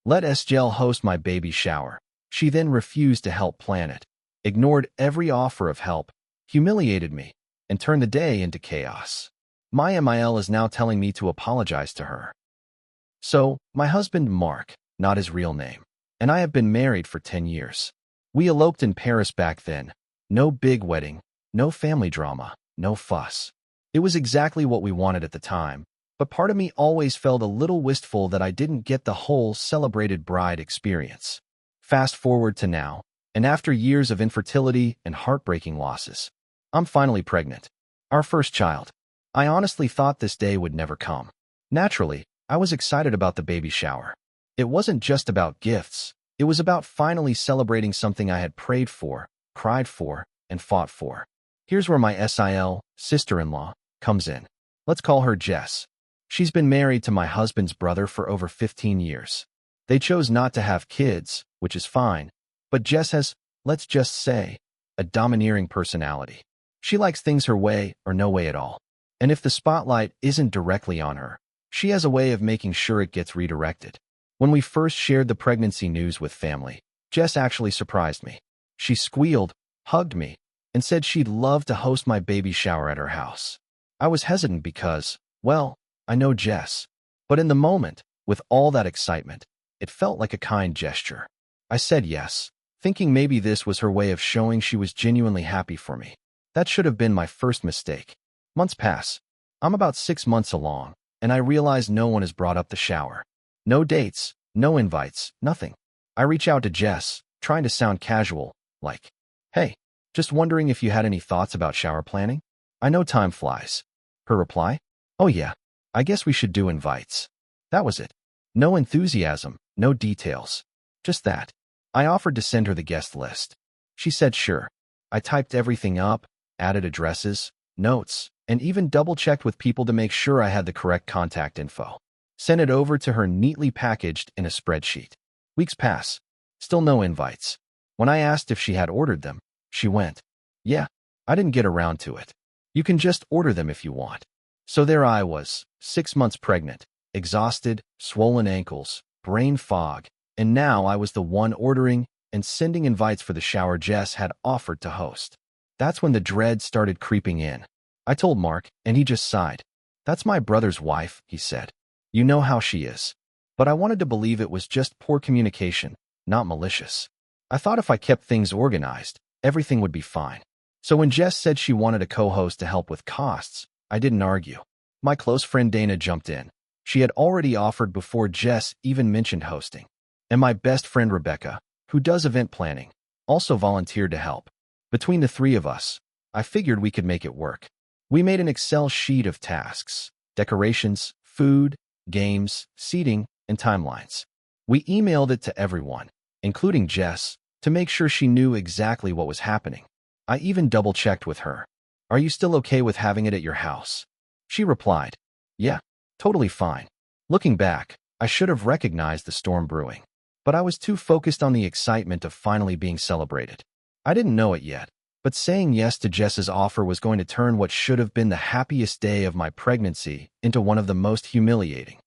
Let SGL host my baby shower. She then refused to help plan it, ignored every offer of help, humiliated me, and turned the day into chaos. My MIL is now telling me to apologize to her. So, my husband Mark, not his real name, and I have been married for 10 years. We eloped in Paris back then. No big wedding, no family drama, no fuss. It was exactly what we wanted at the time, but part of me always felt a little wistful that I didn't get the whole celebrated bride experience. Fast forward to now, and after years of infertility and heartbreaking losses, I'm finally pregnant. Our first child. I honestly thought this day would never come. Naturally, I was excited about the baby shower. It wasn't just about gifts. It was about finally celebrating something I had prayed for, cried for, and fought for. Here's where my SIL, sister-in-law, comes in. Let's call her Jess. She's been married to my husband's brother for over 15 years. They chose not to have kids, which is fine, but Jess has, let's just say, a domineering personality. She likes things her way or no way at all. And if the spotlight isn't directly on her, she has a way of making sure it gets redirected. When we first shared the pregnancy news with family, Jess actually surprised me. She squealed, hugged me, and said she'd love to host my baby shower at her house. I was hesitant because, well, I know Jess. But in the moment, with all that excitement, it felt like a kind gesture. I said yes, thinking maybe this was her way of showing she was genuinely happy for me. That should have been my first mistake. Months pass. I'm about 6 months along, and I realize no one has brought up the shower. No dates, no invites, nothing. I reach out to Jess, trying to sound casual, like, hey, just wondering if you had any thoughts about shower planning? I know time flies. Her reply? Oh yeah, I guess we should do invites. That was it. No enthusiasm, no details. Just that. I offered to send her the guest list. She said sure. I typed everything up, added addresses, notes, and even double-checked with people to make sure I had the correct contact info. Sent it over to her neatly packaged in a spreadsheet. Weeks pass. Still no invites. When I asked if she had ordered them, she went, yeah, I didn't get around to it. You can just order them if you want. So there I was, 6 months pregnant, exhausted, swollen ankles, brain fog, and now I was the one ordering and sending invites for the shower Jess had offered to host. That's when the dread started creeping in. I told Mark, and he just sighed. That's my brother's wife, he said. You know how she is. But I wanted to believe it was just poor communication, not malicious. I thought if I kept things organized, everything would be fine. So when Jess said she wanted a co-host to help with costs, I didn't argue. My close friend Dana jumped in. She had already offered before Jess even mentioned hosting. And my best friend Rebecca, who does event planning, also volunteered to help. Between the three of us, I figured we could make it work. We made an Excel sheet of tasks, decorations, food, games, seating, and timelines. We emailed it to everyone, including Jess, to make sure she knew exactly what was happening. I even double-checked with her. Are you still okay with having it at your house? She replied, yeah, totally fine. Looking back, I should have recognized the storm brewing. But I was too focused on the excitement of finally being celebrated. I didn't know it yet, but saying yes to Jess's offer was going to turn what should have been the happiest day of my pregnancy into one of the most humiliating.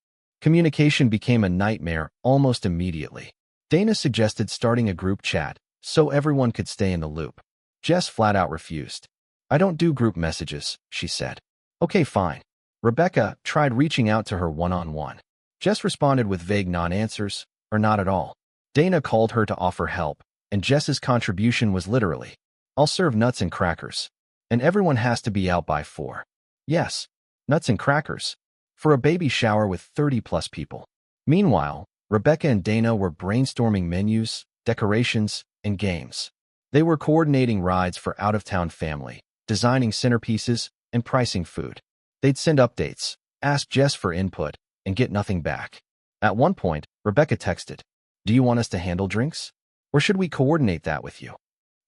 Communication became a nightmare almost immediately. Dana suggested starting a group chat so everyone could stay in the loop. Jess flat out refused. I don't do group messages, she said. Okay, fine. Rebecca tried reaching out to her one-on-one. Jess responded with vague non-answers, or not at all. Dana called her to offer help, and Jess's contribution was literally, I'll serve nuts and crackers. And everyone has to be out by 4. Yes, nuts and crackers. For a baby shower with 30-plus people. Meanwhile, Rebecca and Dana were brainstorming menus, decorations, and games. They were coordinating rides for out-of-town family, designing centerpieces, and pricing food. They'd send updates, ask Jess for input, and get nothing back. At one point, Rebecca texted, do you want us to handle drinks? Or should we coordinate that with you?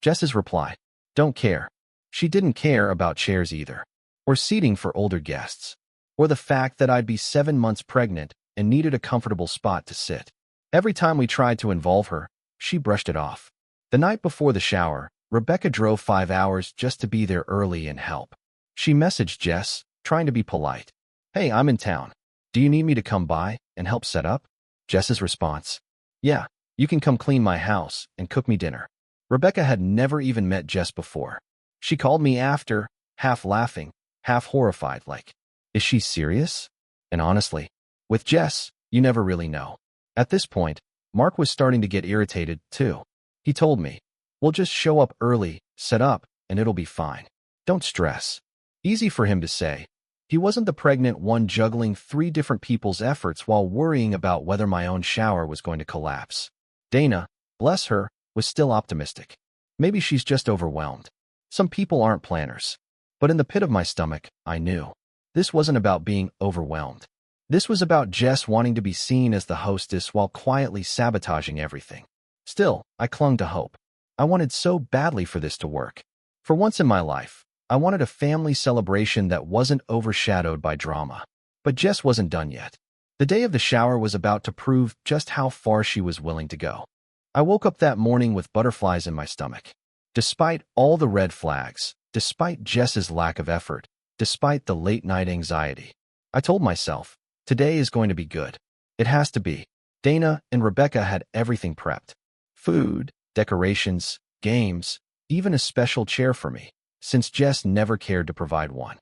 Jess's reply, don't care. She didn't care about chairs either, or seating for older guests, or the fact that I'd be 7 months pregnant and needed a comfortable spot to sit. Every time we tried to involve her, she brushed it off. The night before the shower, Rebecca drove 5 hours just to be there early and help. She messaged Jess, trying to be polite. Hey, I'm in town. Do you need me to come by and help set up? Jess's response, Yeah, you can come clean my house and cook me dinner. Rebecca had never even met Jess before. She called me after, half laughing, half horrified, like, is she serious? And honestly, with Jess, you never really know. At this point, Mark was starting to get irritated, too. He told me, we'll just show up early, set up, and it'll be fine. Don't stress. Easy for him to say. He wasn't the pregnant one juggling 3 different people's efforts while worrying about whether my own shower was going to collapse. Dana, bless her, was still optimistic. Maybe she's just overwhelmed. Some people aren't planners. But in the pit of my stomach, I knew. This wasn't about being overwhelmed. This was about Jess wanting to be seen as the hostess while quietly sabotaging everything. Still, I clung to hope. I wanted so badly for this to work. For once in my life, I wanted a family celebration that wasn't overshadowed by drama. But Jess wasn't done yet. The day of the shower was about to prove just how far she was willing to go. I woke up that morning with butterflies in my stomach. Despite all the red flags, despite Jess's lack of effort, despite the late-night anxiety, I told myself, today is going to be good. It has to be. Dana and Rebecca had everything prepped. Food, decorations, games, even a special chair for me, since Jess never cared to provide one.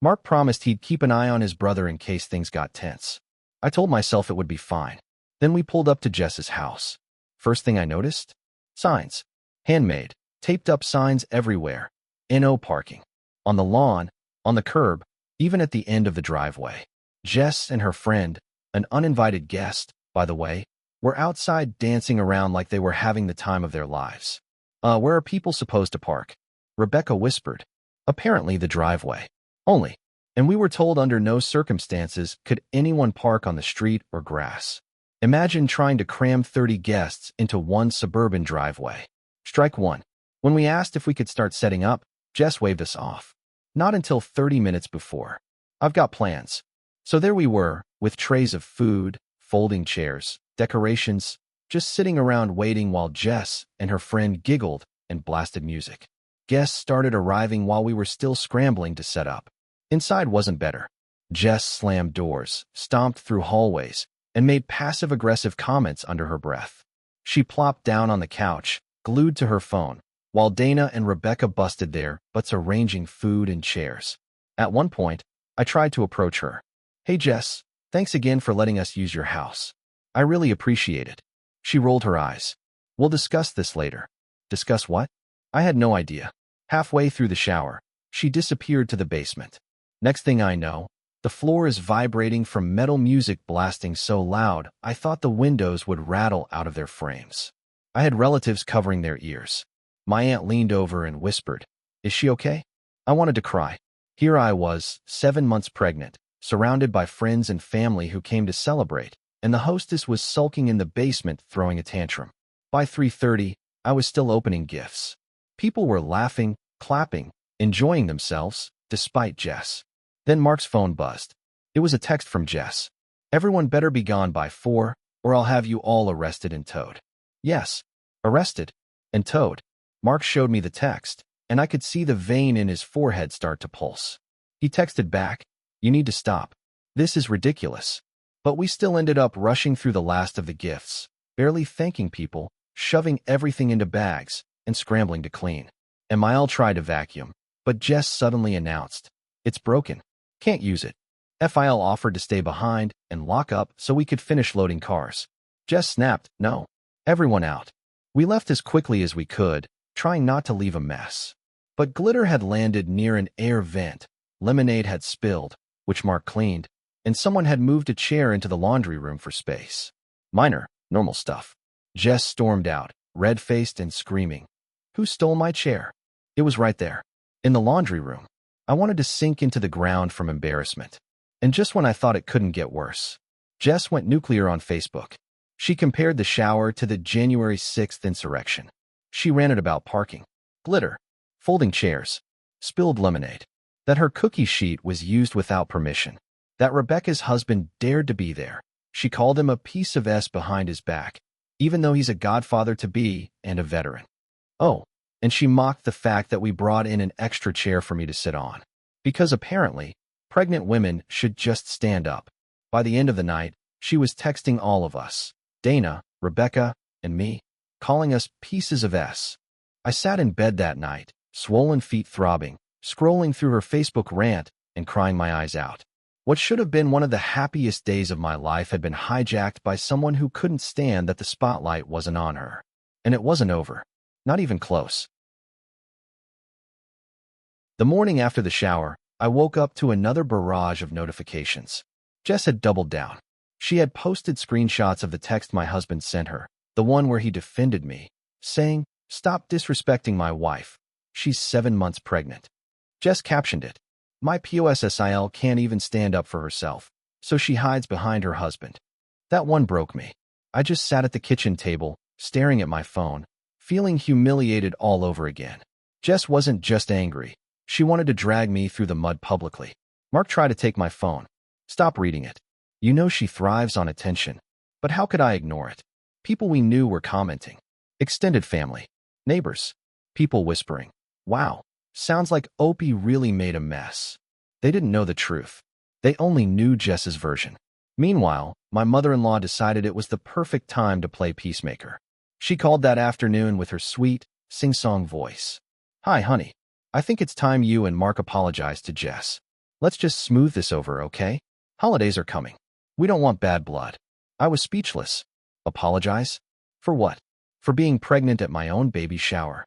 Mark promised he'd keep an eye on his brother in case things got tense. I told myself it would be fine. Then we pulled up to Jess's house. First thing I noticed? Signs. Handmade, taped up signs everywhere. No parking. On the lawn, on the curb, even at the end of the driveway. Jess and her friend, an uninvited guest, by the way, were outside dancing around like they were having the time of their lives. Where are people supposed to park? Rebecca whispered. Apparently the driveway. Only. And we were told under no circumstances could anyone park on the street or grass. Imagine trying to cram 30 guests into one suburban driveway. Strike one. When we asked if we could start setting up, Jess waved us off. Not until 30 minutes before. I've got plans. So there we were, with trays of food, folding chairs, decorations, just sitting around waiting while Jess and her friend giggled and blasted music. Guests started arriving while we were still scrambling to set up. Inside wasn't better. Jess slammed doors, stomped through hallways, and made passive-aggressive comments under her breath. She plopped down on the couch, glued to her phone, while Dana and Rebecca busted their butts arranging food and chairs. At one point, I tried to approach her. Hey Jess, thanks again for letting us use your house. I really appreciate it. She rolled her eyes. We'll discuss this later. Discuss what? I had no idea. Halfway through the shower, she disappeared to the basement. Next thing I know, the floor is vibrating from metal music blasting so loud I thought the windows would rattle out of their frames. I had relatives covering their ears. My aunt leaned over and whispered, "Is she okay?" I wanted to cry. Here I was, 7 months pregnant, surrounded by friends and family who came to celebrate, and the hostess was sulking in the basement throwing a tantrum. By 3:30, I was still opening gifts. People were laughing, clapping, enjoying themselves, despite Jess. Then Mark's phone buzzed. It was a text from Jess. Everyone better be gone by 4, or I'll have you all arrested and towed. Yes, arrested and towed. Mark showed me the text, and I could see the vein in his forehead start to pulse. He texted back, "You need to stop. This is ridiculous." But we still ended up rushing through the last of the gifts, barely thanking people, shoving everything into bags, and scrambling to clean. Emile tried to vacuum, but Jess suddenly announced, "It's broken. Can't use it." FIL offered to stay behind and lock up so we could finish loading cars. Jess snapped, "No. Everyone out." We left as quickly as we could, trying not to leave a mess. But glitter had landed near an air vent, lemonade had spilled, which Mark cleaned, and someone had moved a chair into the laundry room for space. Minor, normal stuff. Jess stormed out, red-faced and screaming. Who stole my chair? It was right there, in the laundry room. I wanted to sink into the ground from embarrassment. And just when I thought it couldn't get worse, Jess went nuclear on Facebook. She compared the shower to the January 6th insurrection. She ranted about parking, glitter, folding chairs, spilled lemonade, that her cookie sheet was used without permission, that Rebecca's husband dared to be there. She called him a piece of S behind his back, even though he's a godfather-to-be and a veteran. Oh, and she mocked the fact that we brought in an extra chair for me to sit on. Because apparently, pregnant women should just stand up. By the end of the night, she was texting all of us. Dana, Rebecca, and me, calling us pieces of S. I sat in bed that night, swollen feet throbbing, scrolling through her Facebook rant and crying my eyes out. What should have been one of the happiest days of my life had been hijacked by someone who couldn't stand that the spotlight wasn't on her. And it wasn't over. Not even close. The morning after the shower, I woke up to another barrage of notifications. Jess had doubled down. She had posted screenshots of the text my husband sent her, the one where he defended me, saying, "Stop disrespecting my wife. She's 7 months pregnant." Jess captioned it, "My POSSIL can't even stand up for herself, so she hides behind her husband." That one broke me. I just sat at the kitchen table, staring at my phone, feeling humiliated all over again. Jess wasn't just angry. She wanted to drag me through the mud publicly. Mark tried to take my phone. "Stop reading it. You know she thrives on attention." But how could I ignore it? People we knew were commenting. Extended family. Neighbors. People whispering, "Wow, sounds like Opie really made a mess." They didn't know the truth. They only knew Jess's version. Meanwhile, my mother-in-law decided it was the perfect time to play peacemaker. She called that afternoon with her sweet, sing-song voice. "Hi, honey. I think it's time you and Mark apologize to Jess. Let's just smooth this over, okay? Holidays are coming. We don't want bad blood." I was speechless. Apologize? For what? For being pregnant at my own baby shower.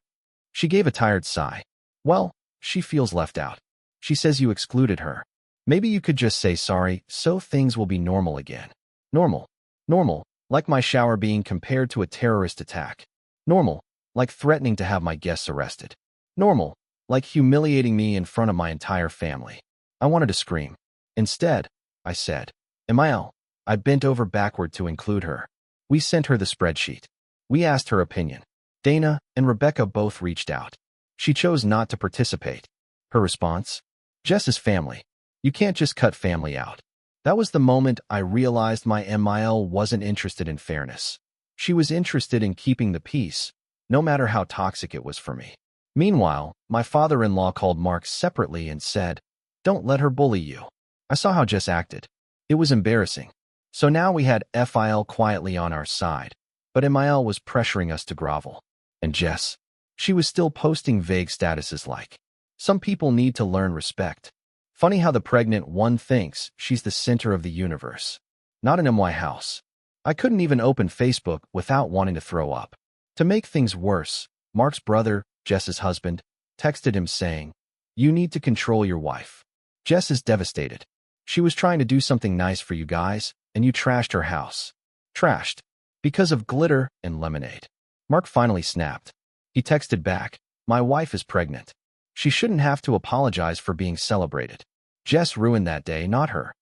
She gave a tired sigh. "Well, she feels left out. She says you excluded her. Maybe you could just say sorry so things will be normal again." Normal. Normal, like my shower being compared to a terrorist attack. Normal, like threatening to have my guests arrested. Normal, like humiliating me in front of my entire family. I wanted to scream. Instead, I said, "Emile." I bent over backward to include her. We sent her the spreadsheet. We asked her opinion. Dana and Rebecca both reached out. She chose not to participate. Her response? "Jess's family. You can't just cut family out." That was the moment I realized my Emile wasn't interested in fairness. She was interested in keeping the peace, no matter how toxic it was for me. Meanwhile, my father-in-law called Mark separately and said, "Don't let her bully you." I saw how Jess acted. It was embarrassing. So now we had FIL quietly on our side, but Emile was pressuring us to grovel. And Jess? She was still posting vague statuses like, "Some people need to learn respect." Funny how the pregnant one thinks she's the center of the universe. Not in my house. I couldn't even open Facebook without wanting to throw up. To make things worse, Mark's brother, Jess's husband, texted him saying, "You need to control your wife. Jess is devastated. She was trying to do something nice for you guys, and you trashed her house." Trashed. Because of glitter and lemonade. Mark finally snapped. He texted back, "My wife is pregnant. She shouldn't have to apologize for being celebrated. Jess ruined that day, not her."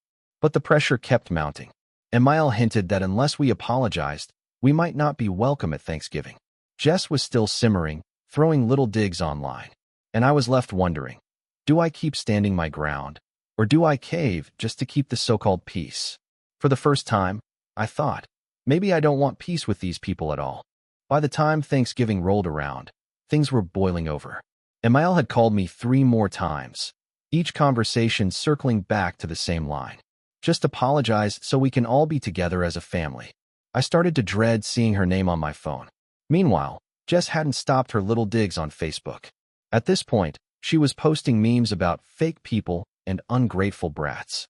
But the pressure kept mounting. Emile hinted that unless we apologized, we might not be welcome at Thanksgiving. Jess was still simmering, throwing little digs online. And I was left wondering, do I keep standing my ground, or do I cave just to keep the so-called peace? For the first time, I thought, maybe I don't want peace with these people at all. By the time Thanksgiving rolled around, things were boiling over. Emile had called me 3 more times, each conversation circling back to the same line. "Just apologize so we can all be together as a family." I started to dread seeing her name on my phone. Meanwhile, Jess hadn't stopped her little digs on Facebook. At this point, she was posting memes about fake people and ungrateful brats.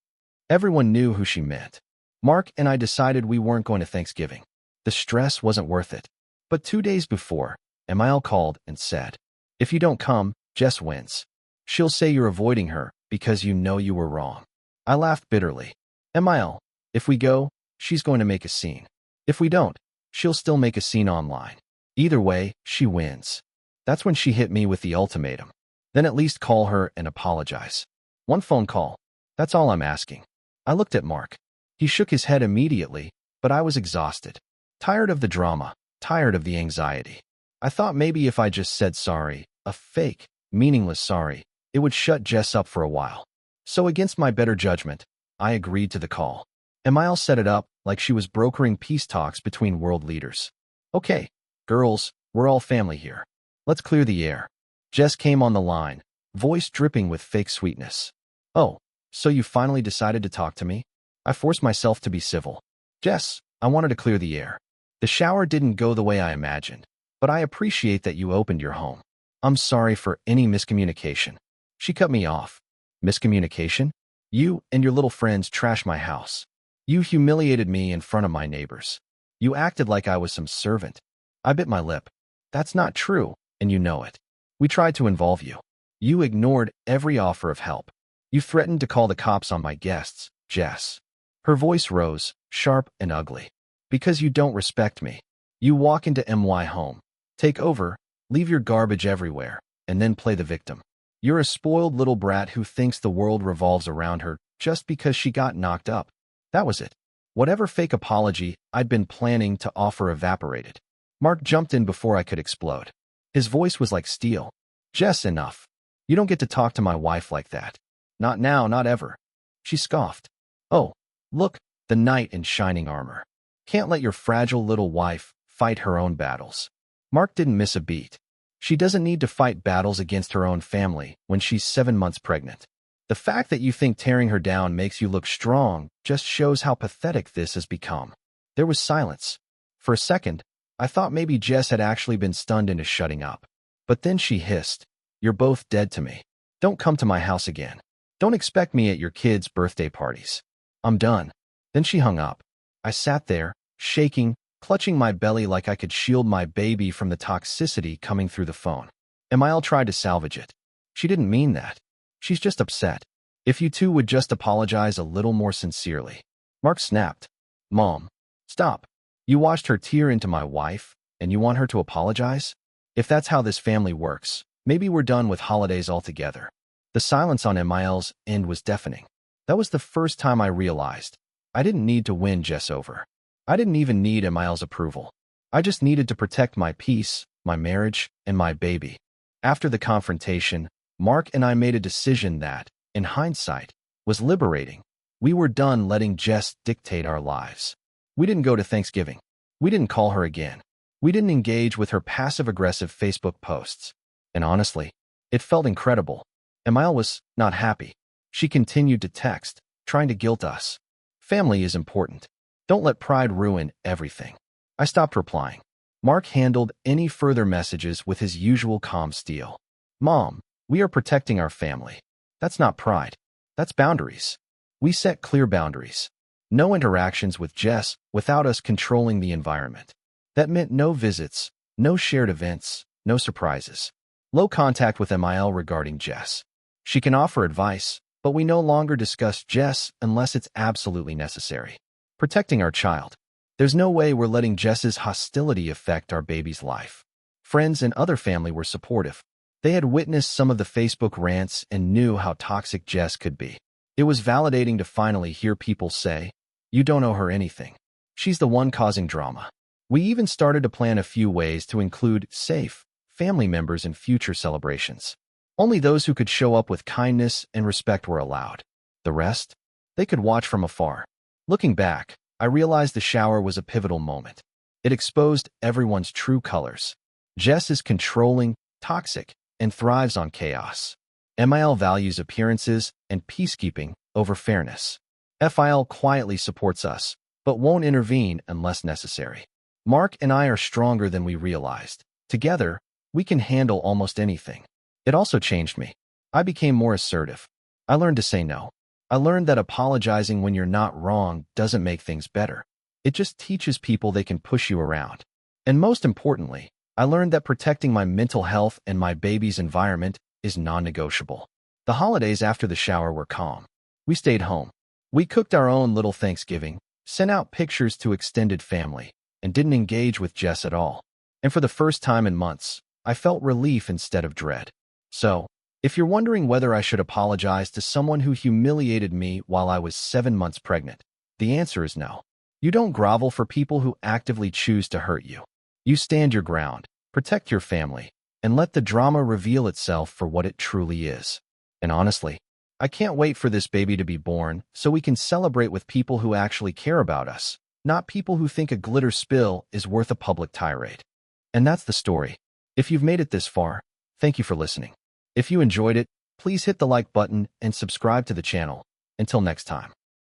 Everyone knew who she meant. Mark and I decided we weren't going to Thanksgiving. The stress wasn't worth it. But 2 days before, Emile called and said, "If you don't come, Jess wins. She'll say you're avoiding her because you know you were wrong." I laughed bitterly. "Emile, if we go, she's going to make a scene. If we don't, she'll still make a scene online. Either way, she wins." That's when she hit me with the ultimatum. "Then at least call her and apologize. One phone call. That's all I'm asking." I looked at Mark. He shook his head immediately, but I was exhausted. Tired of the drama, tired of the anxiety. I thought maybe if I just said sorry, a fake, meaningless sorry, it would shut Jess up for a while. So against my better judgment, I agreed to the call. Emile set it up like she was brokering peace talks between world leaders. "Okay, girls, we're all family here. Let's clear the air." Jess came on the line, voice dripping with fake sweetness. "Oh, so you finally decided to talk to me?" I forced myself to be civil. "Jess, I wanted to clear the air. The shower didn't go the way I imagined, but I appreciate that you opened your home. I'm sorry for any miscommunication. She cut me off. Miscommunication? You and your little friends trashed my house. You humiliated me in front of my neighbors. You acted like I was some servant. I bit my lip. That's not true, and you know it. We tried to involve you. You ignored every offer of help. You threatened to call the cops on my guests, Jess. Her voice rose, sharp and ugly. Because you don't respect me. You walk into my home, take over, leave your garbage everywhere, and then play the victim. You're a spoiled little brat who thinks the world revolves around her just because she got knocked up. That was it. Whatever fake apology I'd been planning to offer evaporated. Mark jumped in before I could explode. His voice was like steel. Jess, enough. You don't get to talk to my wife like that. Not now, not ever. She scoffed. Oh, look, the knight in shining armor. Can't let your fragile little wife fight her own battles. Mark didn't miss a beat. She doesn't need to fight battles against her own family when she's 7 months pregnant. The fact that you think tearing her down makes you look strong just shows how pathetic this has become. There was silence. For a second, I thought maybe Jess had actually been stunned into shutting up. But then she hissed, "You're both dead to me. Don't come to my house again. Don't expect me at your kids' birthday parties. I'm done." Then she hung up. I sat there, shaking, clutching my belly like I could shield my baby from the toxicity coming through the phone. Emile tried to salvage it. She didn't mean that. She's just upset. If you two would just apologize a little more sincerely. Mark snapped. Mom, stop. You watched her tear into my wife, and you want her to apologize? If that's how this family works, maybe we're done with holidays altogether. The silence on Emile's end was deafening. That was the first time I realized I didn't need to win Jess over. I didn't even need Emile's approval. I just needed to protect my peace, my marriage, and my baby. After the confrontation, Mark and I made a decision that, in hindsight, was liberating. We were done letting Jess dictate our lives. We didn't go to Thanksgiving. We didn't call her again. We didn't engage with her passive-aggressive Facebook posts. And honestly, it felt incredible. Emile was not happy. She continued to text, trying to guilt us. Family is important. Don't let pride ruin everything. I stopped replying. Mark handled any further messages with his usual calm steel. Mom, we are protecting our family. That's not pride. That's boundaries. We set clear boundaries. No interactions with Jess without us controlling the environment. That meant no visits, no shared events, no surprises. Low contact with Emile regarding Jess. She can offer advice, but we no longer discuss Jess unless it's absolutely necessary. Protecting our child. There's no way we're letting Jess's hostility affect our baby's life. Friends and other family were supportive. They had witnessed some of the Facebook rants and knew how toxic Jess could be. It was validating to finally hear people say, "You don't owe her anything. She's the one causing drama." We even started to plan a few ways to include safe family members in future celebrations. Only those who could show up with kindness and respect were allowed. The rest? They could watch from afar. Looking back, I realized the shower was a pivotal moment. It exposed everyone's true colors. Jess is controlling, toxic, and thrives on chaos. Emile values appearances and peacekeeping over fairness. FIL quietly supports us, but won't intervene unless necessary. Mark and I are stronger than we realized. Together, we can handle almost anything. It also changed me. I became more assertive. I learned to say no. I learned that apologizing when you're not wrong doesn't make things better. It just teaches people they can push you around. And most importantly, I learned that protecting my mental health and my baby's environment is non-negotiable. The holidays after the shower were calm. We stayed home. We cooked our own little Thanksgiving, sent out pictures to extended family, and didn't engage with Jess at all. And for the first time in months, I felt relief instead of dread. So, if you're wondering whether I should apologize to someone who humiliated me while I was 7 months pregnant, the answer is no. You don't grovel for people who actively choose to hurt you. You stand your ground, protect your family, and let the drama reveal itself for what it truly is. And honestly, I can't wait for this baby to be born so we can celebrate with people who actually care about us, not people who think a glitter spill is worth a public tirade. And that's the story. If you've made it this far, thank you for listening. If you enjoyed it, please hit the like button and subscribe to the channel. Until next time.